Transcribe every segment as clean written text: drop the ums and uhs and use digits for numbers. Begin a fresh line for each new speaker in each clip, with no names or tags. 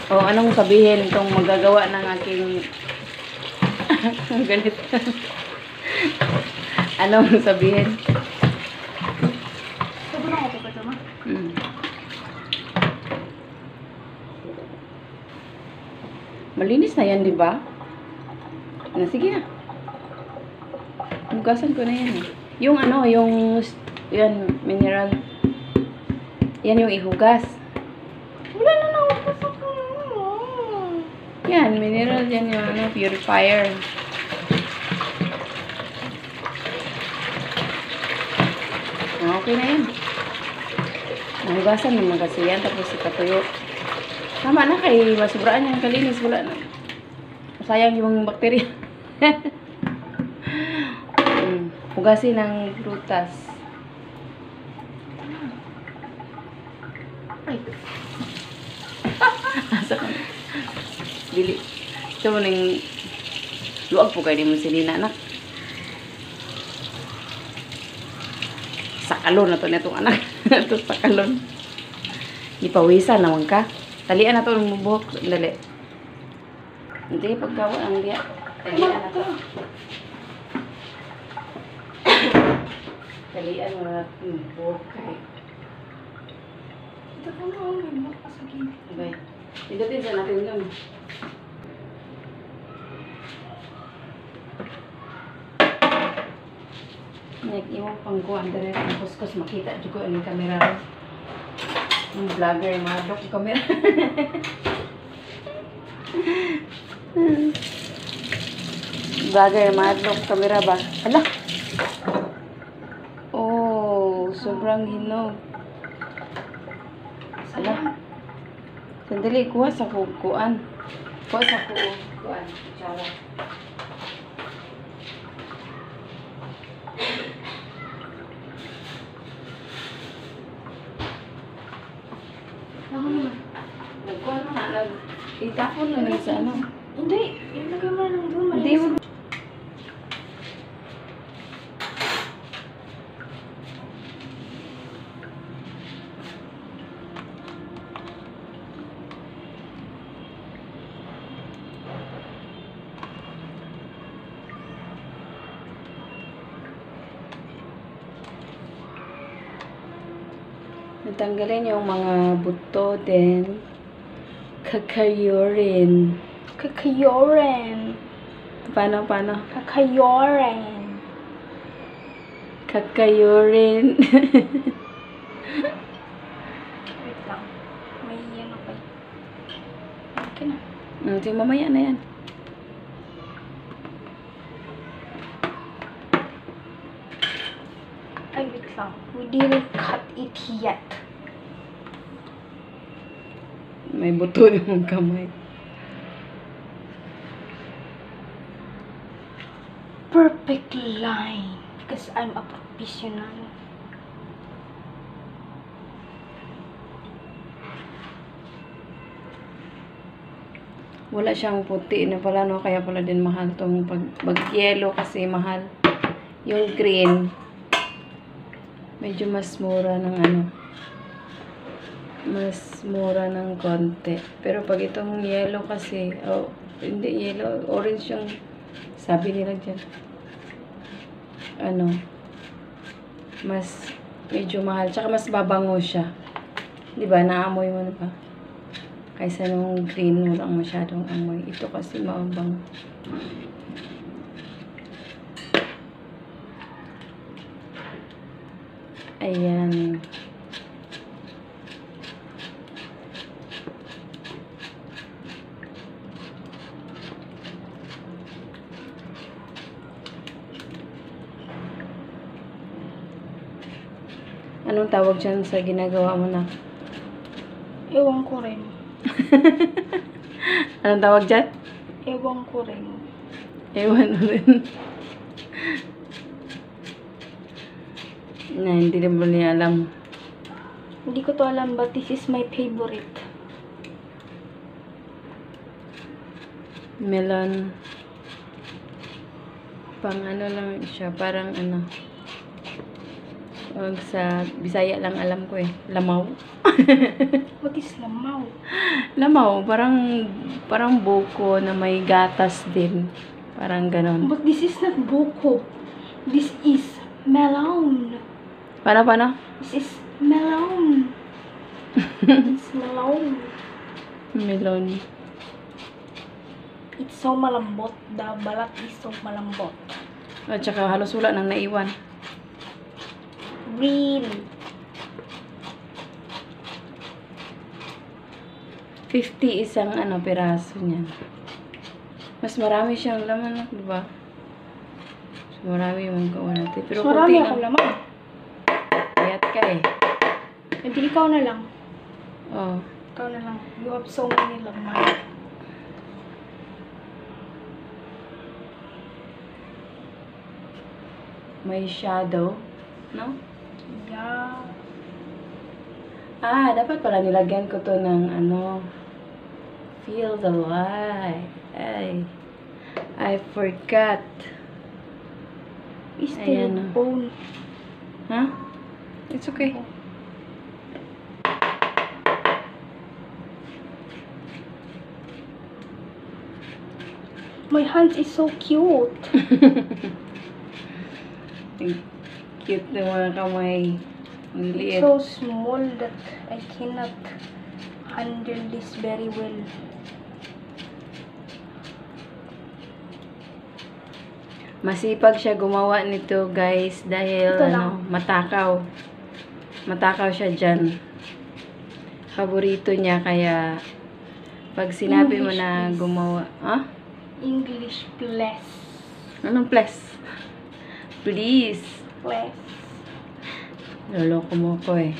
O, anong sabihin itong magagawa ng aking ganito? Anong sabihin?
Sobrang ako pa ito, ma.
Malinis na yan, di ba? Sige na. Hugasan ko na yan. Yung ano, yan, mineral. Yan yung ihugas.
Wala na nahugas ako.
Yan, mineral yan yung ano, purifier. Okay na yan. Nahugasan naman kasi yan, tapos ikatuyo. Tama na kay masubraan yung kalinis. Wala na. Sayang yung bakterya. Hugasin ng prutas.
Ay.
Asa ka na? Dili. Ito mo nang luwag po kayo ni mo sinina, anak. Sakalon na to na itong anak. Ito sakalon. Ipawisan naman ka. Talian na to ng buhok. Dali. Hindi, pagkawa ang diya. Talian na to. Talian mo na yung buhok kayo.
Ito ko na ako. May makasagin.
Okay. Idatin sa natin yun. Nag-iwang pangkuhan dali ang kuskus makita juga ang kamera. Yung vlogger yung mga dok yung kamera. Vlogger yung mga dok kamera ba? Hala! Oh, sobrang hinog. Hala. Sandali, kuha sa kukuan. Kuha sa kukuan. Tsara.
Ako naman.
Nagkuha na. Itapon na lang sa ano.
Hindi. Ilagay mo na lang doon.
Hindi mo. Natanggalin yung mga buto din. Kakayurin.
Kakayoren.
Paano?
Kakayoren.
Kakayurin.
Wait lang. May yan ako. Okay na.
Sige, mamaya na yan.
Ay, wait lang. We didn't cut it yet.
May buto yung kamay.
Perfect line. Because I'm a professional.
Wala siyang puti na pala, no? Kaya pala din mahal tong pag-yellow kasi mahal. Yung green, medyo mas mura ng ano. Mas mura ng konti. Pero pag itong yellow kasi, oh, hindi yellow, orange yung sabi nila dyan. Ano, mas medyo mahal. Tsaka mas babango siya. Diba? Naamoy mo na ba? Kaysa nung green, walang masyadong amoy. Ito kasi mabango. Ayan. Anong tawag dyan sa ginagawa mo na?
Ewan ko rin.
Anong tawag dyan?
Ewan ko rin.
Ewan mo rin. Na, hindi naman niya alam.
Hindi ko to alam, but this is my favorite.
Melon. Pang ano lang siya, parang ano. Wag sa Bisaya lang alam ko eh. Lamaw.
What is lamaw?
Lamaw, parang buko na may gatas din. Parang ganon.
But this is not buko. This is melon.
Paano?
This is melon. It's melon.
Melon.
It's so malambot. The balat is so malambot.
At saka halos wala nang naiwan.
Green.
50 isang piraso niyan. Mas marami siyang laman, di ba? Mas marami yung gawa natin. Pero
So, marami
konti
akong
lang.
laman.
Payat ka eh.
Hindi, ikaw na lang.
Oh.
Ikaw na lang. You have so many laman.
May shadow. No?
Yeah.
Dapat pala nilagyan ko to ng Feel the light. I forgot.
Is the
Ayan,
bone.
Huh? It's okay.
My hands is so cute.
Cute na mga kamay. Ang
It's
liit.
so small that I cannot handle this very well.
Masipag siya gumawa nito, guys, dahil
Ito lang.
matakaw. Matakaw siya dyan. Paborito niya, kaya pag sinabi mo
English,
na
please.
gumawa,
English, bless.
Anong plus? Please.
Bless.
Loloko mo ko eh.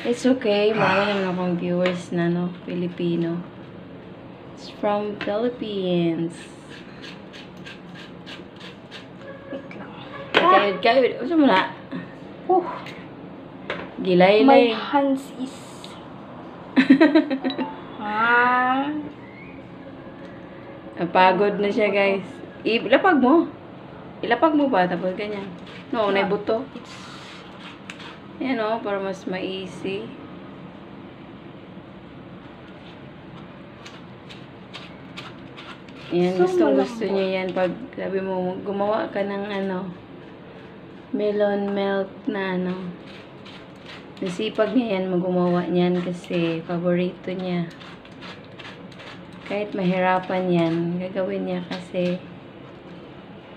It's okay. Marami naman akong viewers na, Filipino. It's from Philippines.
Wait lang.
Kayod. Usa mo na?
Oh, my
Gilay-lay.
hands is...
Napagod na siya, guys. Ilapag mo. Ilapag mo ba? Tapos ganyan. No, unay buto.
It's...
Yan para mas ma-easy. Yan,
So
gusto
malambot.
niya yan. Pag sabi mo, gumawa ka ng melon milk na nasipag niya yan gumawa niyan kasi paborito niya. Kahit mahirapan yan, gagawin niya kasi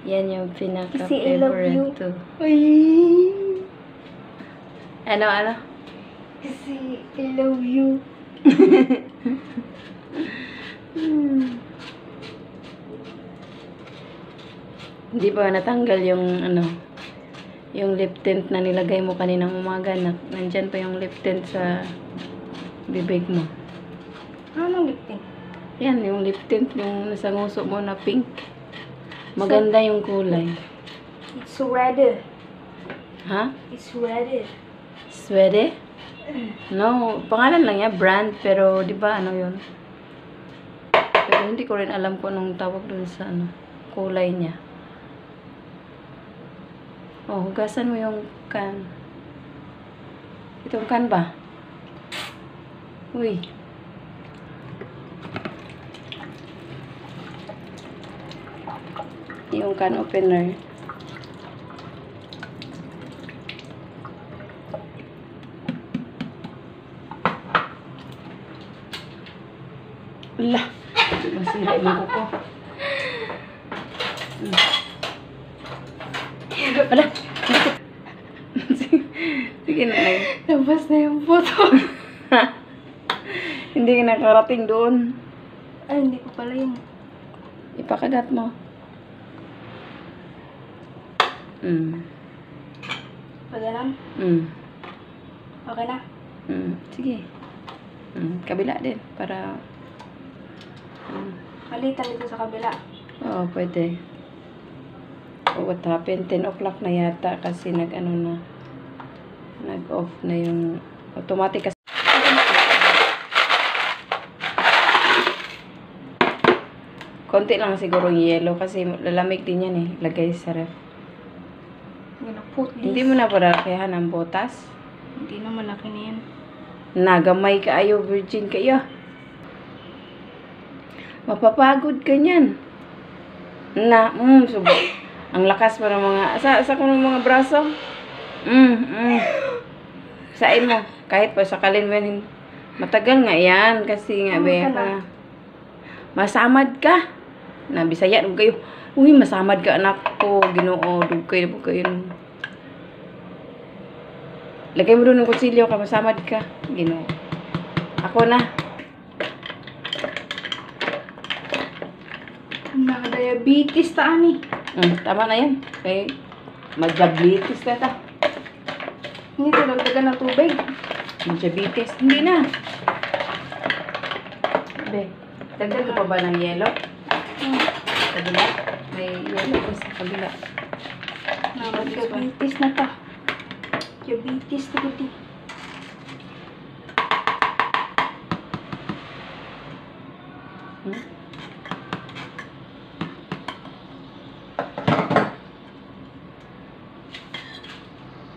yan yung
Kasi I love you.
pinaka-favorite to.
Ay!
Ano?
Kasi I love you.
Hindi ba natanggal yung yung lip tint na nilagay mo kaninang umaga na nandyan pa yung lip tint sa bibig mo.
Anong lipstick?
Yan, yung lip tint yung nasa nguso mo na pink. Maganda yung kulay.
It's red.
Ha?
It's red.
Swede? No, pangalan lang yan, brand, pero di ba yun? Pero hindi ko rin alam kung anong tawag dun sa kulay niya. Oh, hugasan mo yung can. Itong can ba? Uy. Yung can opener. Ala, masira yung kuko. Ala, sige na lang.
Labas na yung photo.
Hindi ka nakarating doon.
Ay, hindi ko pala yun.
Ipakagat mo.
Pagalan? Okay na?
Sige. Kabila din. Para
Malitan dito sa kabila.
oo, pwede. Oh, what happened? 10 o'clock na yata kasi nag-off na yung automatic kasi. Konti lang siguro yung yellow kasi lalamig din yan eh. Lagay sa ref.
Yun put this.
Hindi mo na parakihan ang botas.
Hindi na malaki na yan.
Nagamay ka ayo, virgin kayo. Mapapagod ka niyan. Subo. Ang lakas para mga, sa ko ng mga braso. Sain mo. Kahit pa sakalin mo yan. Matagal nga yan. Kasi nga, be, masamad ka. Bisaya nung kayo. Uy, masamad ka anak ko. Ginoo, dugkay na po kayo. Lagay mo doon ng kutsilyo ka, masamad ka. Ginoo. Ako na.
Naka-diabetes ta, ani.
Tama na yan. Kaya, madyablitis na ta.
Hindi ko dagdagan ng tubig.
Madyablitis. Hindi na. Be, dagdag ka pa ba ng yelo? Kabila. May yelo pa sa kabila.
Diabetes na ta. Diabetes na kuti.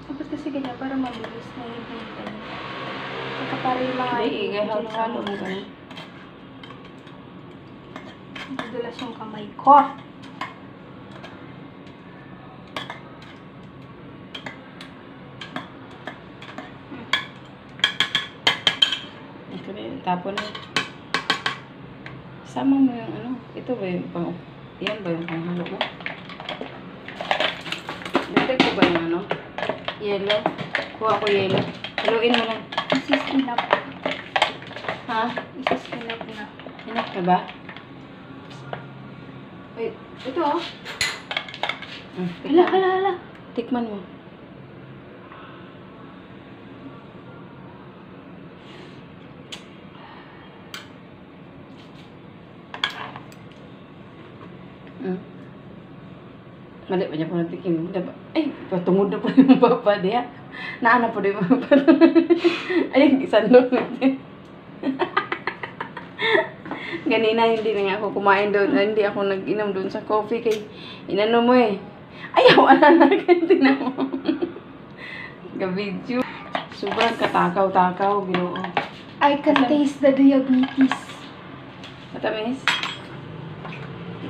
Tapos kasi ganyan para mabilis na yung hintay. Saka para yung mga
Igay, halo-halo mo ka.
Madulas yung kamay ko.
Tapon na. Sama mo yung ano. Ito ba yung pang... Yan ba yung panghalo mo? Dagdag ko ba yung ano? Yellow. Kuha ko yellow. Haluin mo lang.
Isiskinap.
Ha?
Isiskinap na.
Enough na ba? Wait. Ito oh.
Hala.
Tikman mo. Mali pa niya po natikim. Ay, patungod na po yung papa diya. Naana po din yung papa. Ay, isandok natin. Ganina hindi na nga ako kumain doon. Hindi ako nag-inom doon sa coffee kay inano mo eh. Ayaw, na tinan mo. Gabidyo. Sobrang katakaw-takaw, Ginoo.
I can taste the diabetes.
Matamis?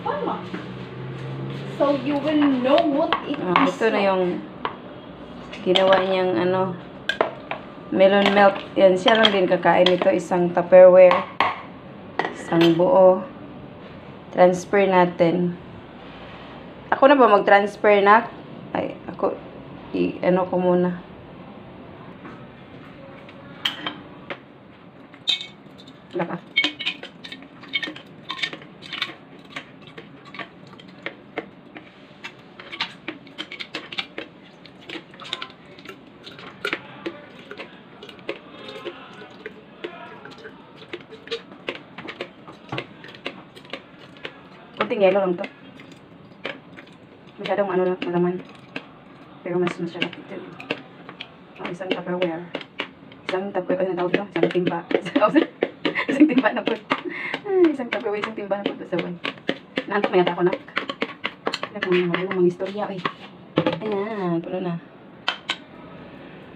Paano? So you will know what it is.
Ito na yung ginawa niyang ano, melon milk. Yan, siya lang din kakain ito. Isang Tupperware. Isang buo. Transfer natin. Ako na ba mag-transfer na? Ay, ako, ano ko muna. Wala ka. Kunting yelo lang to. Masyadong ano lang, malaman. Pero mas masarap ito. Isang Tupperware. Isang Tupperware na tawag ito. Isang timba. Isang timba na po. Isang Tupperware, isang timba na po. Sabay. Naantok na yata ako na. Kaya kung mga istorya. Ayan, puno na.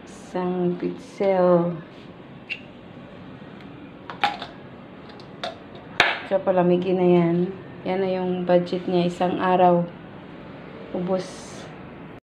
Isang pitsel. Kaya palamigin na yan. Yan na yung budget niya. Isang araw. Ubos.